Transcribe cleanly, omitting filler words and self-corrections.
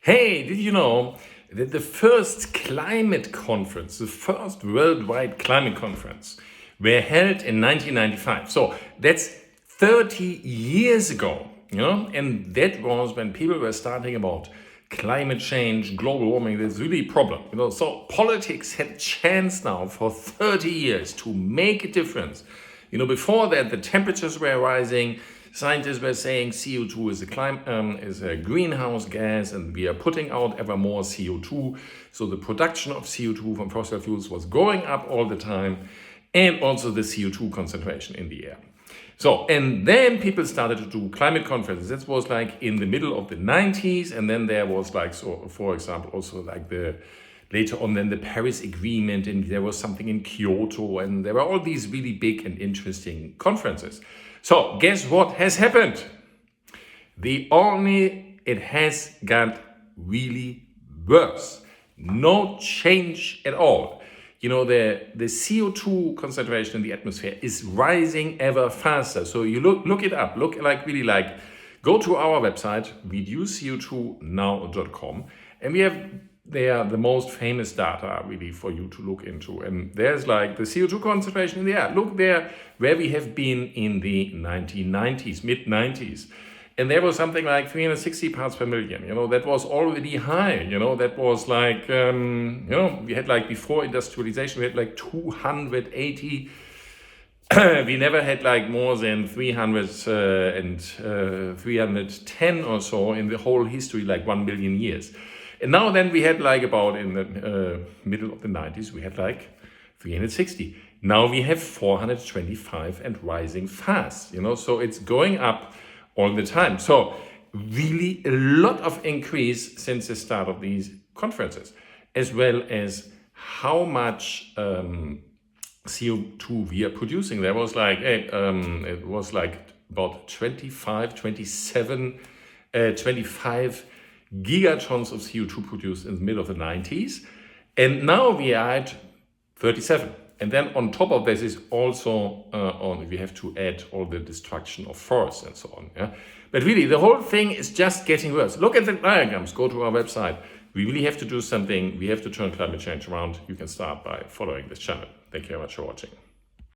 Hey, did you know that the first climate conference, the first worldwide climate conference, were held in 1995? So that's 30 years ago, and that was when people were starting about climate change, global warming. There's really a problem, So politics had a chance now for 30 years to make a difference. Before that, the temperatures were rising. Scientists were saying CO2 is a greenhouse gas, and we are putting out ever more CO2. So the production of CO2 from fossil fuels was going up all the time, and also the CO2 concentration in the air. So, and then people started to do climate conferences. That was like in the middle of the 90s. And then there was like, so for example, also like later on then the Paris Agreement, and there was something in Kyoto, and there were all these really big and interesting conferences. So guess what has happened? It has got really worse. No change at all. The CO2 concentration in the atmosphere is rising ever faster. So you look it up, go to our website, reduceco2now.com, and we have there the most famous data really for you to look into. And there's like the CO2 concentration in the air. Look there where we have been in the 1990s, mid-90s. And there was something like 360 parts per million. That was already high. That was like, we had like before industrialization, we had like 280. We never had like more than 310 or so in the whole history, like 1 million years. And now then we had like about in the middle of the 90s, we had like 360. Now we have 425 and rising fast, so it's going up all the time. So really a lot of increase since the start of these conferences, as well as how much CO2 we are producing. There was like, it was like about 25 gigatons of CO2 produced in the middle of the 90s. And now we are at 37. And then on top of this is also we have to add all the destruction of forests and so on. Yeah? But really, the whole thing is just getting worse. Look at the diagrams. Go to our website. We really have to do something. We have to turn climate change around. You can start by following this channel. Thank you very much for watching.